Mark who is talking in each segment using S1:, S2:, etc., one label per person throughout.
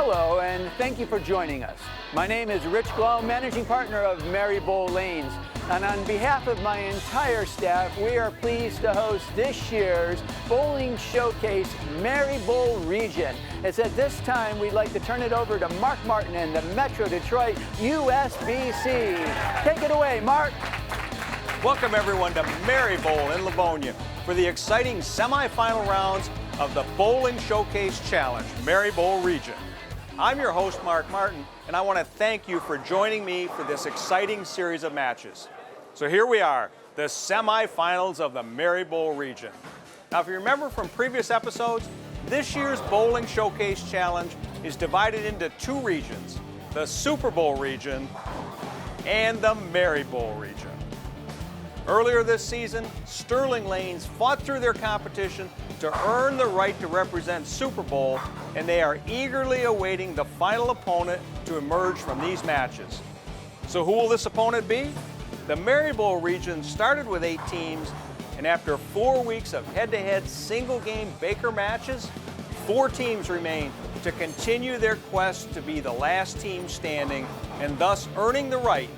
S1: Hello, and thank you for joining us. My name is Rich Glow, managing partner of Mary Bowl Lanes. And on behalf of my entire staff, we are pleased to host this year's Bowling Showcase Mary Bowl Region. It's at this time we'd like to turn it over to Mark Martin and the Metro Detroit USBC. Take it away, Mark.
S2: Welcome everyone to Mary Bowl in Livonia for the exciting semifinal rounds of the Bowling Showcase Challenge Mary Bowl Region. I'm your host, Mark Martin, and I want to thank you for joining me for this exciting series of matches. So here we are, the semifinals of the Mary Bowl Region. Now, if you remember from previous episodes, this year's Bowling Showcase Challenge is divided into two regions, the Super Bowl region and the Mary Bowl region. Earlier this season, Sterling Lanes fought through their competition to earn the right to represent Super Bowl, and they are eagerly awaiting the final opponent to emerge from these matches. So who will this opponent be? The Mary Bowl region started with 8 teams, and after 4 weeks of head-to-head single-game Baker matches, 4 teams remain to continue their quest to be the last team standing, and thus earning the right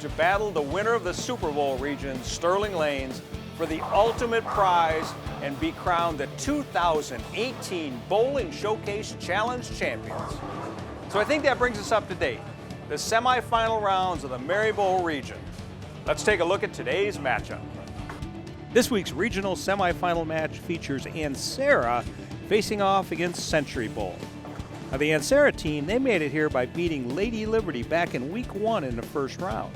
S2: to battle the winner of the Super Bowl region, Sterling Lanes, for the ultimate prize and be crowned the 2018 Bowling Showcase Challenge champions. So I think that brings us up to date, the semifinal rounds of the Mary Bowl region. Let's take a look at today's matchup. This week's regional semifinal match features Ansara facing off against Century Bowl. Now the Ansara team, they made it here by beating Lady Liberty back in week 1 in the first round.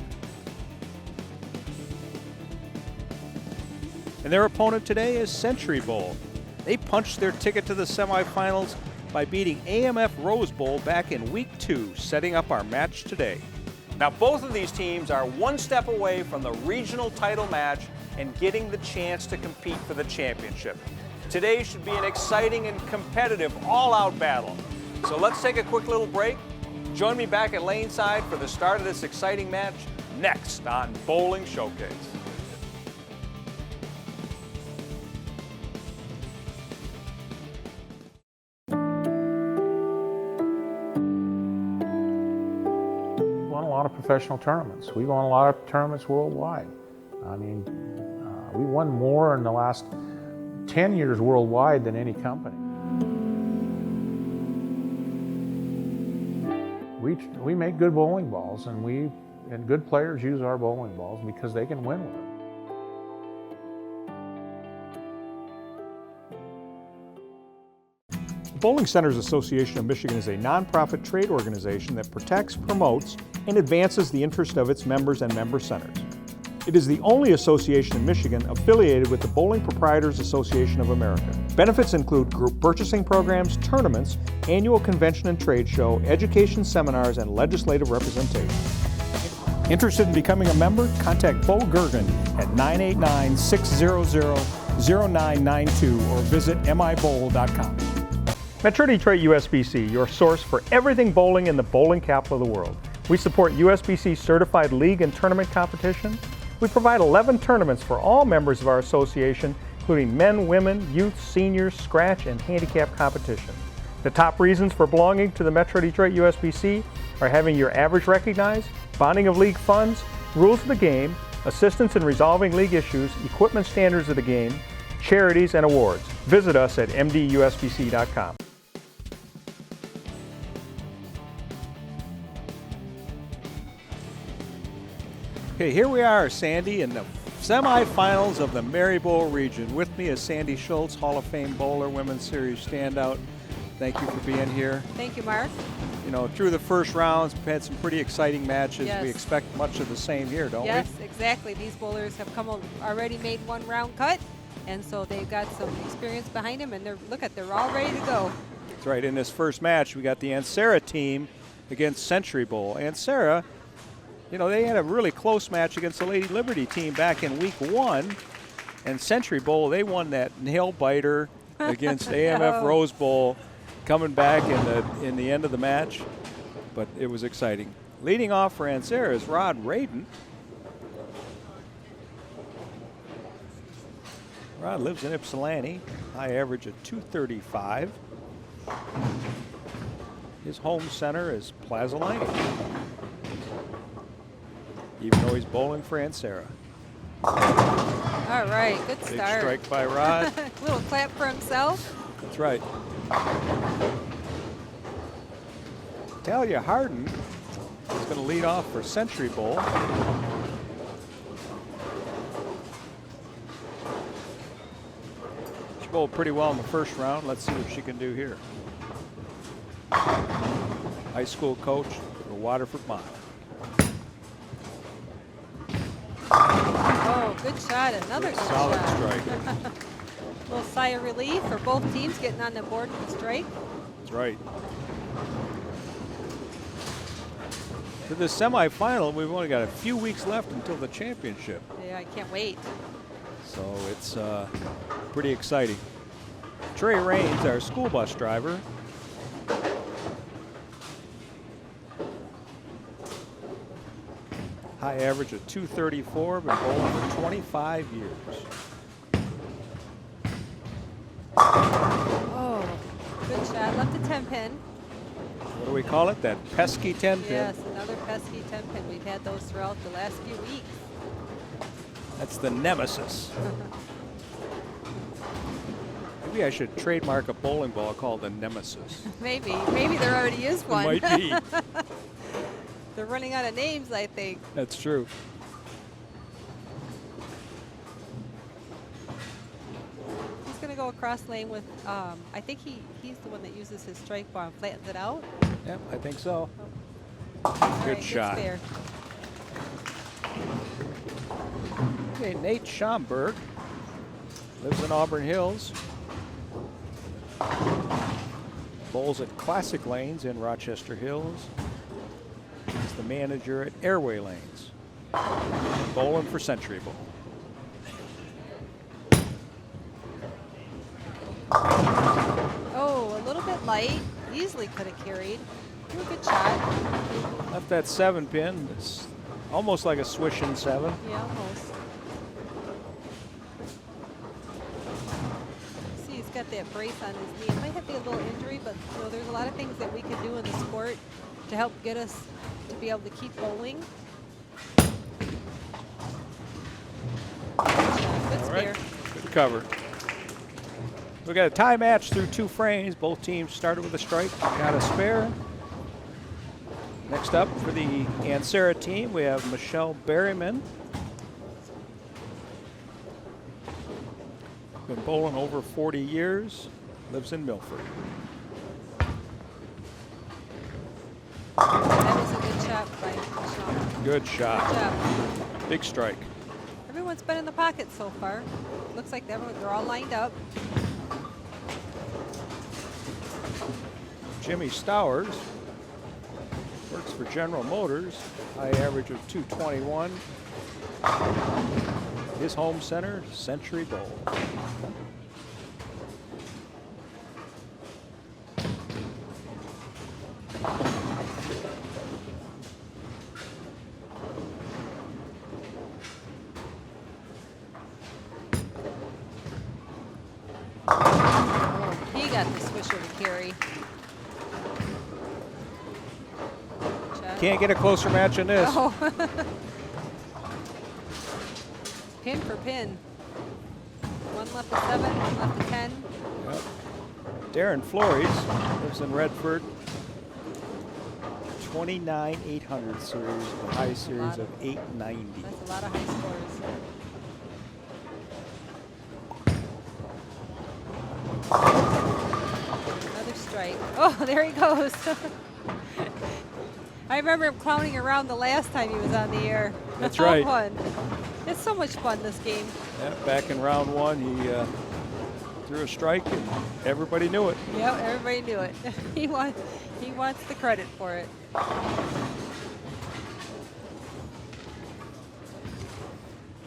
S2: And their opponent today is Century Bowl. They punched their ticket to the semifinals by beating AMF Rose Bowl back in week 2, setting up our match today. Now both of these teams are one step away from the regional title match and getting the chance to compete for the championship. Today should be an exciting and competitive all-out battle. So let's take a quick little break. Join me back at Laneside for the start of this exciting match next on Bowling Showcase.
S3: A lot of professional tournaments. We've won a lot of tournaments worldwide. I mean, we won more in the last 10 years worldwide than any company. We make good bowling balls, and good players use our bowling balls because they can win with them.
S4: The Bowling Centers Association of Michigan is a nonprofit trade organization that protects, promotes, and advances the interest of its members and member centers. It is the only association in Michigan affiliated with the Bowling Proprietors Association of America. Benefits include group purchasing programs, tournaments, annual convention and trade show, education seminars, and legislative representation. Interested in becoming a member? Contact Bo Gergen at 989-600-0992 or visit mibowl.com. Metro Detroit USBC, your source for everything bowling in the bowling capital of the world. We support USBC certified league and tournament competition. We provide 11 tournaments for all members of our association, including men, women, youth, seniors, scratch, and handicap competition. The top reasons for belonging to the Metro Detroit USBC are having your average recognized, bonding of league funds, rules of the game, assistance in resolving league issues, equipment standards of the game, charities, and awards. Visit us at mdusbc.com.
S2: Okay, here we are, Sandy, in the semifinals of the Mary Bowl region. With me is Sandy Schultz, Hall of Fame bowler, Women's Series standout. Thank you for being here.
S5: Thank you, Mark.
S2: You know, through the first rounds, we've had some pretty exciting matches.
S5: Yes.
S2: We expect much of the same here, don't we?
S5: Yes, exactly. These bowlers have already made one round cut, and so they've got some experience behind them, and they're all ready to go.
S2: That's right. In this first match, we got the Ansara team against Century Bowl. Ansara, you know, they had a really close match against the Lady Liberty team back in week 1, and Century Bowl, they won that nail biter against AMF Rose Bowl, coming back in the end of the match, but it was exciting. Leading off for Ansara is Rod Radin. Rod lives in Ypsilanti, high average of 235.
S4: His home center is Plaza Lane, even though he's bowling for Ansera.
S5: All right, good
S4: Big
S5: start.
S4: strike by Rod.
S5: Little clap for himself.
S4: That's right. Talia Harden is going to lead off for Century Bowl. She bowled pretty well in the first round. Let's see what she can do here. High school coach for Waterford Mile.
S5: Oh, good shot. Another good
S4: Solid
S5: shot.
S4: strike.
S5: Little sigh of relief for both teams getting on the board with a strike.
S4: That's right. To the semifinal, we've only got a few weeks left until the championship.
S5: Yeah, I can't wait.
S4: So it's pretty exciting. Trey Raines, our school bus driver. High average of 234, been bowling for 25 years.
S5: Oh, good shot. Left the 10 pin.
S4: What do we call it? That pesky 10 pin.
S5: Yes, another pesky 10 pin. We've had those throughout the last few weeks.
S4: That's the nemesis. Maybe I should trademark a bowling ball called the nemesis.
S5: Maybe there already is one.
S4: Might be.
S5: They're running out of names, I think.
S4: That's true.
S5: He's going to go across lane with, I think he's the one that uses his strike bar and flattens it out.
S4: Yep, I think so.
S5: All
S4: Good
S5: right,
S4: shot.
S5: Spare.
S4: Okay, Nate Schomburg lives in Auburn Hills. Bowls at Classic Lanes in Rochester Hills. He's the manager at Airway Lanes. Bowling for Century Bowl.
S5: Oh, a little bit light. Easily could have carried. Good shot.
S4: Left that 7 pin. It's almost like a swish in 7.
S5: Yeah, almost. See, he's got that brace on his knee. It might have to be a little injury, but you know, there's a lot of things that we can do in the sport to help get us to be able to keep bowling. Good shot. Good
S4: All
S5: spare.
S4: right, good cover. We got a tie match through 2 frames. Both teams started with a strike, got a spare. Next up for the Ansera team, we have Michelle Berryman. Been bowling over 40 years, lives in Milford.
S5: That was a good shot by Michelle.
S4: Good shot.
S5: Good job.
S4: Big strike.
S5: Everyone's been in the pocket so far. Looks like they're all lined up.
S4: Jimmy Stowers works for General Motors, high average of 221. His home center, Century Bowl.
S5: Oh, he got the swisher to carry.
S4: Can't get a closer match than this.
S5: Oh. Pin for pin. One left to 7, one left to 10.
S4: Yep. Darren Flores lives in Redford. 29 800 series, a high series of 890.
S5: That's a lot of high scores. Another strike. Oh, there he goes. I remember him clowning around the last time he was on the air.
S4: That's
S5: How
S4: right.
S5: Fun. It's so much fun, this game.
S4: Yeah, back in round 1, he threw a strike and everybody knew it.
S5: Yep, everybody knew it. He wants the credit for it.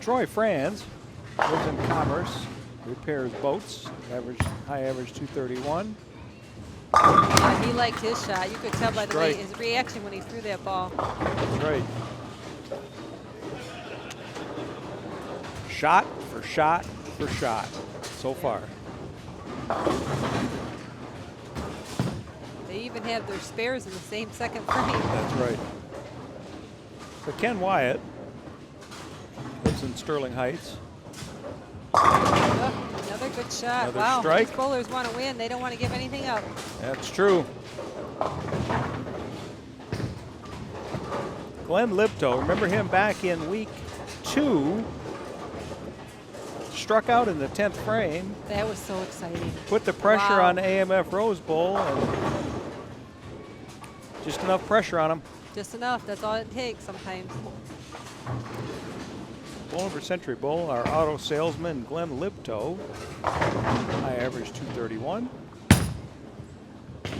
S4: Troy Franz lives in Commerce, repairs boats, high average 231.
S5: Yeah, he liked his shot. You could tell by the way
S4: Strike.
S5: his reaction when he threw that ball.
S4: That's right. Shot for shot for shot so far.
S5: They even have their spares in the same second frame.
S4: That's right. So Ken Wyatt lives in Sterling Heights.
S5: Oh, another good shot.
S4: Another
S5: wow,
S4: strike.
S5: these bowlers want to win. They don't want to give anything up.
S4: That's true. Glenn Liptow, remember him back in week 2? Struck out in the 10th frame.
S5: That was so exciting.
S4: Put the pressure
S5: Wow.
S4: on AMF Rose Bowl, and just enough pressure on him.
S5: Just enough. That's all it takes sometimes.
S4: Bowling for Century Bowl, our auto salesman, Glenn Liptow. High average 231.
S5: He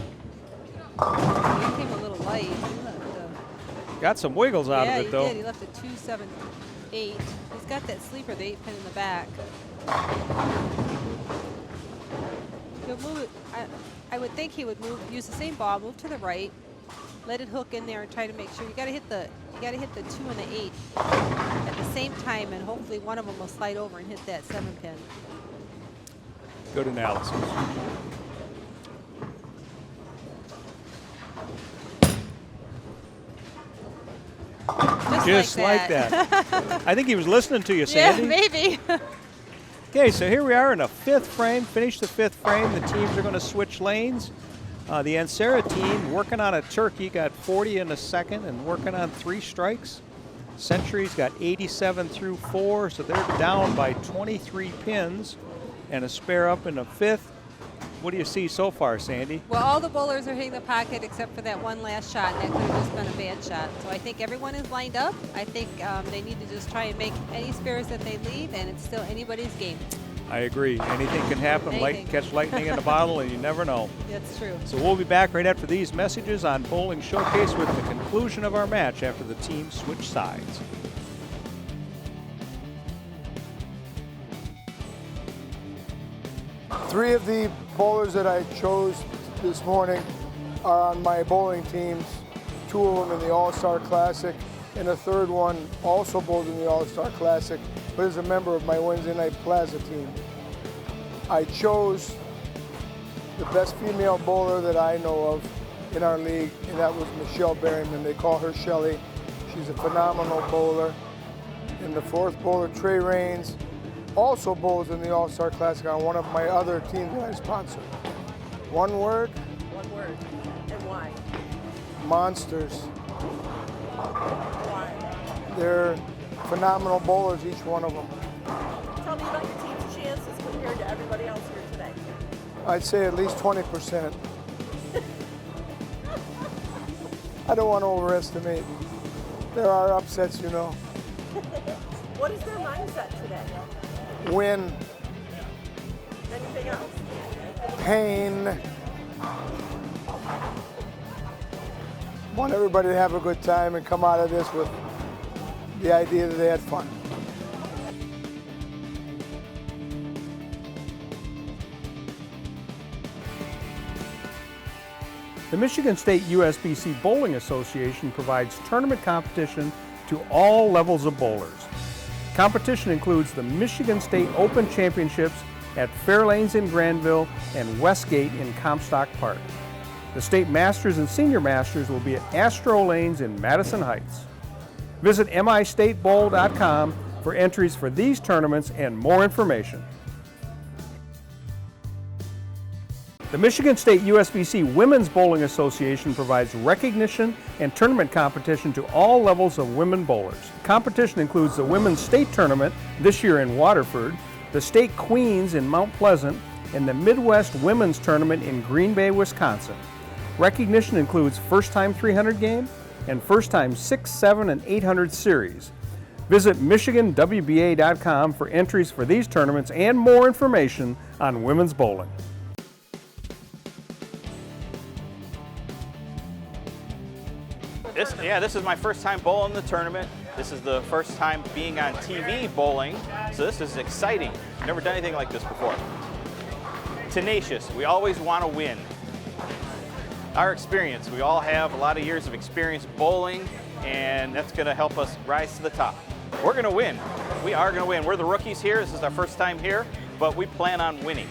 S5: came a little light. He left,
S4: Got some wiggles out
S5: yeah,
S4: of it, though.
S5: he did. He left a 278. He's got that sleeper, the 8 pin in the back. He'll move it. I would think he would use the same ball, move to the right, let it hook in there, and try to make sure you got to hit the 2 and the 8 at the same time, and hopefully one of them will slide over and hit that 7 pin.
S4: Good analysis. Just like that. I think he was listening to you, Sandy.
S5: Yeah, maybe.
S4: Okay, so here we are in a 5th frame. Finished the 5th frame. The teams are going to switch lanes. The Ansera team working on a turkey, got 40 in the 2nd and working on 3 strikes. Century's got 87 through 4, so they're down by 23 pins and a spare up in the 5th. What do you see so far, Sandy?
S5: Well, all the bowlers are hitting the pocket except for that one last shot, and that could have just been a bad shot. So I think everyone is lined up. I think they need to just try and make any spares that they leave, and it's still anybody's game.
S4: I agree. Anything can happen.
S5: Anything.
S4: Catch lightning in a bottle, and you never know.
S5: That's true.
S4: So we'll be back right after these messages on Bowling Showcase with the conclusion of our match after the teams switch sides.
S6: Three of the bowlers that I chose this morning are on my bowling teams, 2 of them in the All-Star Classic, and a 3rd one also bowled in the All-Star Classic, but is a member of my Wednesday Night Plaza team. I chose the best female bowler that I know of in our league, and that was Michelle Berryman. They call her Shelly. She's a phenomenal bowler. And the 4th bowler, Trey Raines, also bowls in the All-Star Classic on one of my other teams that I sponsor. One word?
S7: One word. And why?
S6: Monsters.
S7: Why?
S6: They're phenomenal bowlers, each one of them.
S7: Tell me about your team's chances compared to everybody else here today.
S6: I'd say at least 20%. I don't want to overestimate. There are upsets, you know.
S7: What is their mindset today?
S6: Win,
S7: Anything else?
S6: pain. Want everybody to have a good time and come out of this with the idea that they had fun.
S4: The Michigan State USBC Bowling Association provides tournament competition to all levels of bowlers. Competition includes the Michigan State Open Championships at Fairlanes in Granville and Westgate in Comstock Park. The State Masters and Senior Masters will be at Astro Lanes in Madison Heights. Visit mistatebowl.com for entries for these tournaments and more information. The Michigan State USBC Women's Bowling Association provides recognition and tournament competition to all levels of women bowlers. Competition includes the Women's State Tournament, this year in Waterford, the State Queens in Mount Pleasant, and the Midwest Women's Tournament in Green Bay, Wisconsin. Recognition includes first-time 300 game and first-time 6, 7, and 800 series. Visit MichiganWBA.com for entries for these tournaments and more information on women's bowling.
S8: This is my first time bowling the tournament. This is the first time being on TV bowling, so this is exciting. Never done anything like this before. Tenacious, we always want to win. Our experience, we all have a lot of years of experience bowling, and that's going to help us rise to the top. We're going to win. We are going to win. We're the rookies here. This is our first time here, but we plan on winning.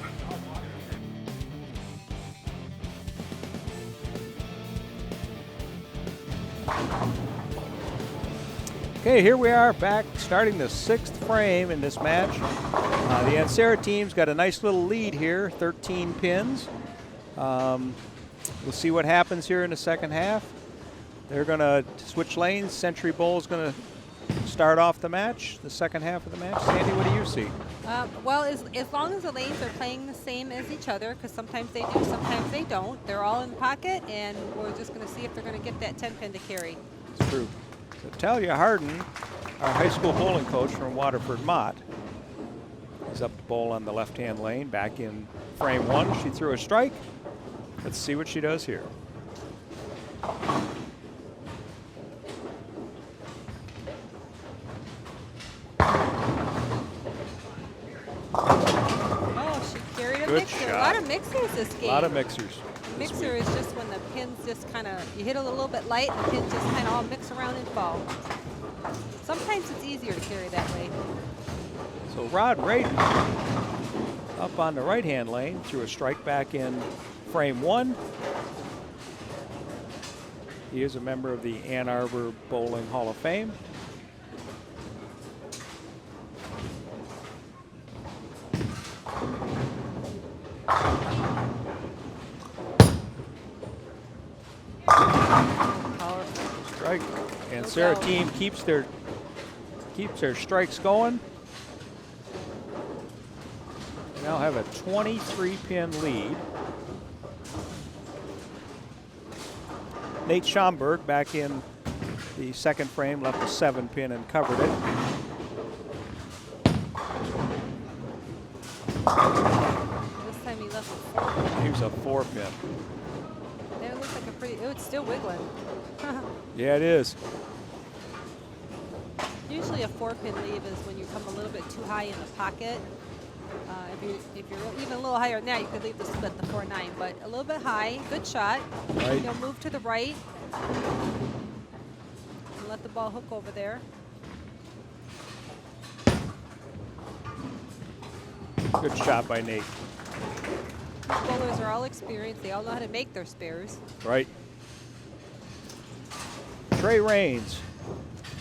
S2: Okay, here we are back starting the 6th frame in this match. The Ansera team's got a nice little lead here, 13 pins. We'll see what happens here in the second half. They're going to switch lanes. Century Bowl is going to start off the match, the second half of the match. Sandy, what do you see?
S5: Well, as long as the lanes are playing the same as each other, because sometimes they do, sometimes they don't. They're all in the pocket, and we're just going to see if they're going to get that 10-pin to carry.
S2: It's true. So Talia Harden, our high school bowling coach from Waterford Mott, is up to bowl on the left-hand lane. Back in frame 1, she threw a strike. Let's see what she does here.
S5: Oh, she carried a
S2: Good
S5: mixer.
S2: shot.
S5: A lot of mixers this game.
S2: A lot of mixers.
S5: Mixer is just when the pins just kind of, you hit it a little bit light and the pins just kind of all mix around and fall. Sometimes it's easier to carry that way.
S2: So Rod Radin up on the right-hand lane threw a strike back in frame 1. He is a member of the Ann Arbor Bowling Hall of Fame.
S5: Powerful.
S2: Strike. And Sarah team keeps their strikes going. They now have a 23-pin lead. Nate Schomburg back in the second frame left a 7-pin and covered it.
S5: This time he left a 4-pin.
S2: He was a 4-pin.
S5: It looks like a pretty, oh, it's still wiggling.
S2: Yeah, it is.
S5: Usually a 4-pin leave is when you come a little bit too high in the pocket. If you're even a little higher than that, you could leave the split, the 4-9, but a little bit high, good shot.
S2: Right.
S5: You'll move to the right and let the ball hook over there.
S2: Good shot by Nate.
S5: Bowlers are all experienced. They all know how to make their spares.
S2: Right. Trey Raines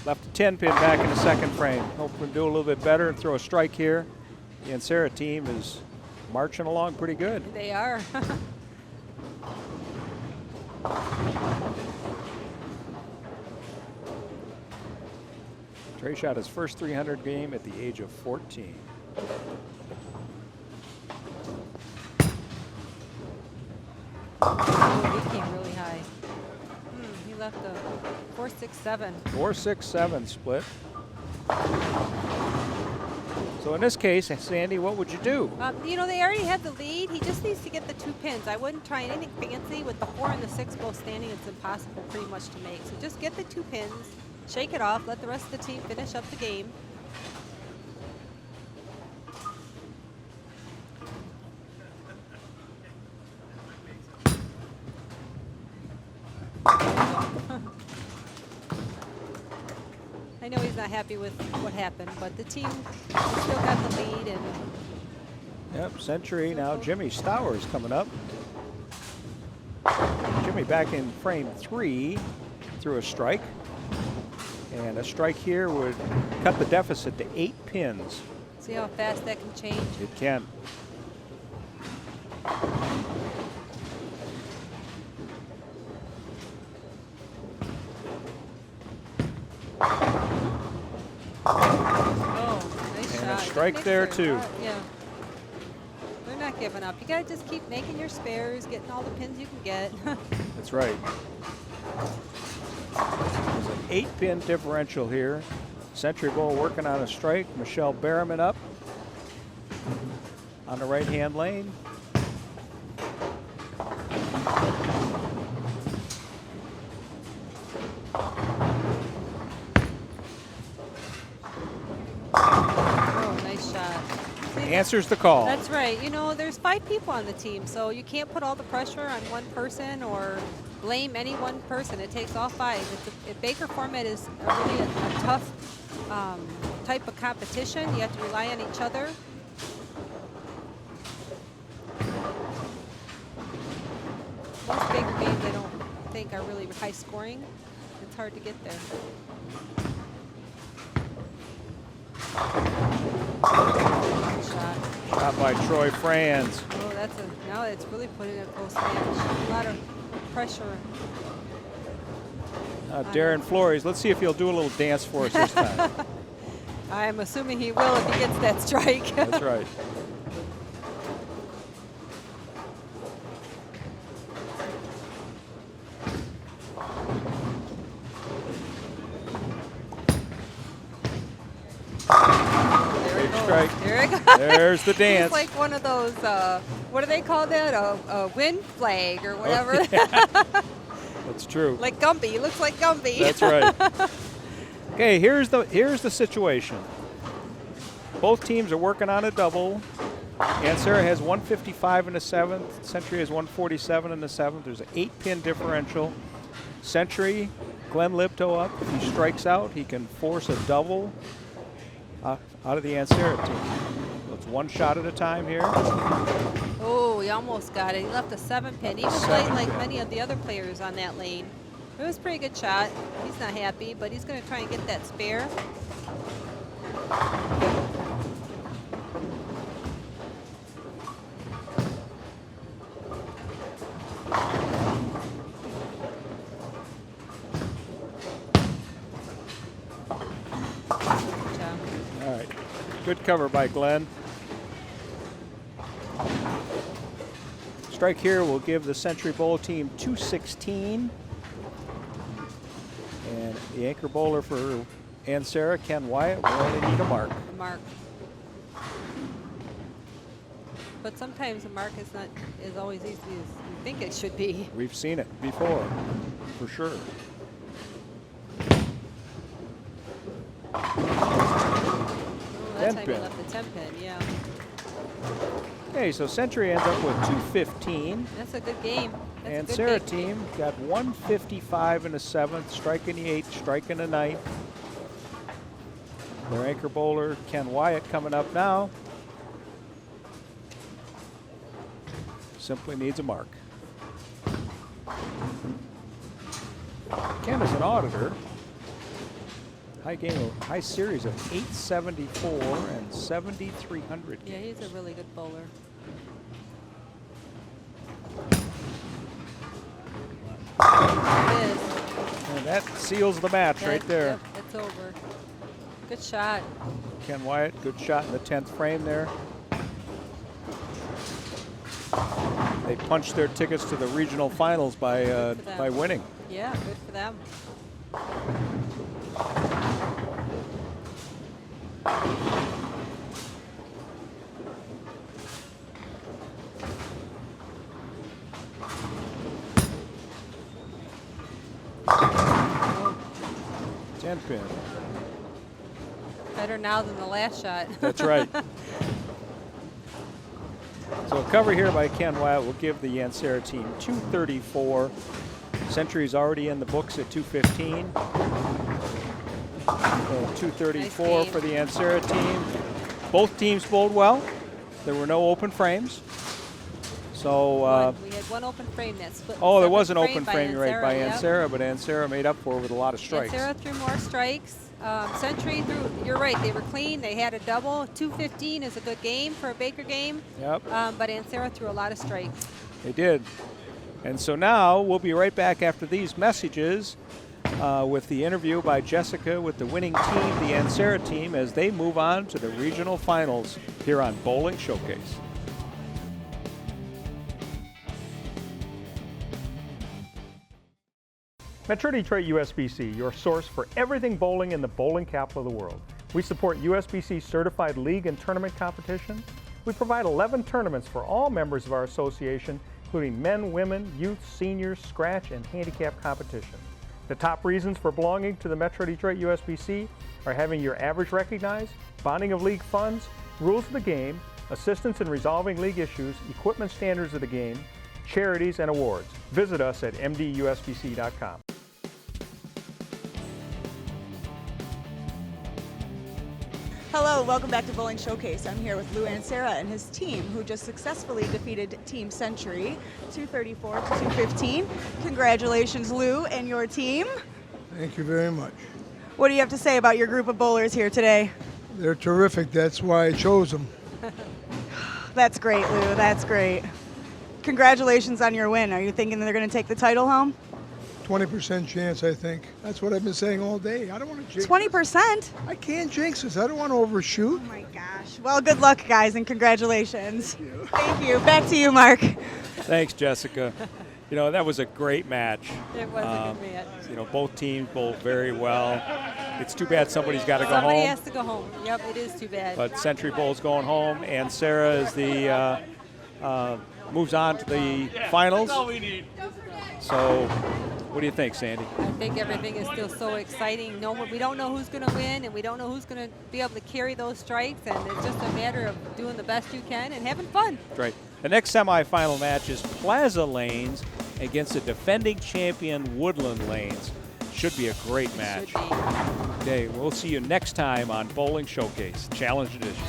S2: left a 10-pin back in the second frame. Hope we can do a little bit better and throw a strike here. The Ansera team is marching along pretty good.
S5: They are.
S2: Trey shot his first 300 game at the age of 14.
S5: Oh, he came really high. He left a 4-6-7.
S2: 4-6-7 split. So in this case, Sandy, what would you do?
S5: You know, they already have the lead. He just needs to get the 2 pins. I wouldn't try anything fancy. With the 4 and the 6 both standing, it's impossible pretty much to make. So just get the 2 pins, shake it off, let the rest of the team finish up the game. I know he's not happy with what happened, but the team still got the lead. And
S2: Yep, Century. Now Jimmy Stowers coming up. Jimmy back in frame 3 threw a strike. And a strike here would cut the deficit to 8 pins.
S5: see how fast that can change.
S2: It can.
S5: Oh, nice
S2: And
S5: shot.
S2: a strike there, too.
S5: Yeah. They're not giving up. You got to just keep making your spares, getting all the pins you can get.
S2: That's right. There's an 8-pin differential here. Century Bowl working on a strike. Michelle Berriman up on the right-hand lane.
S5: Oh, nice shot. See,
S2: Answers the call.
S5: that's right. You know, there's 5 people on the team, so you can't put all the pressure on one person or blame any one person. It takes all 5. A Baker format is really a tough type of competition. You have to rely on each other. Most Baker games I don't think are really high scoring. It's hard to get there. Good shot.
S4: Shot by Troy Franz.
S5: Oh, now it's really putting a close match. A lot of pressure.
S4: Darren Flores, let's see if he'll do a little dance for us this time.
S5: I'm assuming he will if he gets that strike.
S4: That's right. Strike.
S5: There it goes.
S4: There's the dance.
S5: It's like one of those, what do they call that? A wind flag or whatever.
S4: Oh, yeah. That's true.
S5: Like Gumby. He looks like Gumby.
S4: That's right. Okay, here's the situation. Both teams are working on a double. Ansera has 155 in the 7th. Century has 147 in the 7th. There's an 8-pin differential. Century, Glenn Liptow up. If he strikes out, he can force a double out of the Ansera team. So it's one shot at a time here.
S5: Oh, he almost got it. He left a 7-pin. He was late like many of the other players on that lane. It was a pretty good shot. He's not happy, but he's going to try and get that spare.
S4: All right, good cover by Glenn. Strike here will give the Century Bowl team 216. And the anchor bowler for Ansera, Ken Wyatt, will only need a mark.
S5: A mark. But sometimes a mark is not as always easy as you think it should be.
S4: We've seen it before, for sure.
S5: Oh, that
S4: 10
S5: time
S4: pin.
S5: he left the 10-pin, yeah.
S4: Okay, so Century ends up with 215.
S5: That's a good game.
S4: And
S5: That's a
S4: Sarah
S5: good game.
S4: team got 155 in the 7th, striking the 8th, striking the 9th. Their anchor bowler, Ken Wyatt, coming up now. Simply needs a mark. Ken is an auditor. High series of 874 and 7,300
S5: Yeah,
S4: games.
S5: he's a really good bowler. It is.
S4: And that seals the match right there.
S5: Yep, it's over. Good shot.
S4: Ken Wyatt, good shot in the 10th frame there. They punched their tickets to the regional finals by winning.
S5: Yeah, good for them. Oh.
S4: 10-pin.
S5: Better now than the last shot.
S4: That's right. So a cover here by Ken Wyatt will give the Ansera team 234. Century's already in the books at 215. So 234
S5: Nice
S4: for the Ansera team. Both teams bowled well. There were no open frames. So
S5: we had one open frame that split.
S4: oh, there
S5: the
S4: was an
S5: seventh
S4: open
S5: frame
S4: frame right by
S5: yep.
S4: Ansera, but Ansera made up for it with a lot of strikes.
S5: Ansera threw more strikes. Century threw, you're right, they were clean. They had a double. 215 is a good game for a Baker game.
S4: Yep.
S5: But Ansera threw a lot of strikes.
S4: They did. And so now we'll be right back after these messages with the interview by Jessica with the winning team, the Ansera team, as they move on to the regional finals here on Bowling Showcase. Metro Detroit USBC, your source for everything bowling in the bowling capital of the world. We support USBC certified league and tournament competition. We provide 11 tournaments for all members of our association, including men, women, youth, seniors, scratch, and handicap competition. The top reasons for belonging to the Metro Detroit USBC are having your average recognized, bonding of league funds, rules of the game, assistance in resolving league issues, equipment standards of the game, charities, and awards. Visit us at mdusbc.com.
S7: Hello, welcome back to Bowling Showcase. I'm here with Lou Ansera and his team, who just successfully defeated Team Century 234 to 215. Congratulations, Lou and your team.
S6: Thank you very much.
S7: What do you have to say about your group of bowlers here today?
S6: They're terrific. That's why I chose them.
S7: That's great, Lou. That's great. Congratulations on your win. Are you thinking they're going to take the title home?
S6: 20% chance, I think. That's what I've been saying all day. I don't want to jinx
S7: 20%?
S6: I can't jinx this. I don't want to overshoot.
S7: Oh my gosh. Well, good luck, guys, and congratulations. Thank you. Back to you, Mark.
S4: Thanks, Jessica. You know, that was a great match.
S5: It was a good match.
S4: You know, both teams bowled very well. It's too bad somebody's got to go
S5: Somebody
S4: home.
S5: has to go home. Yep, it is too bad.
S4: But Century Bowl's going home, and Sarah is the moves on to the finals. So, what do you think, Sandy?
S5: I think everything is still so exciting. We don't know who's going to win, and we don't know who's going to be able to carry those strikes, and it's just a matter of doing the best you can and having fun.
S4: Right. The next semifinal match is Plaza Lanes against the defending champion Woodland Lanes. Should be a great match.
S5: Should be.
S4: Okay, we'll see you next time on Bowling Showcase Challenge Edition.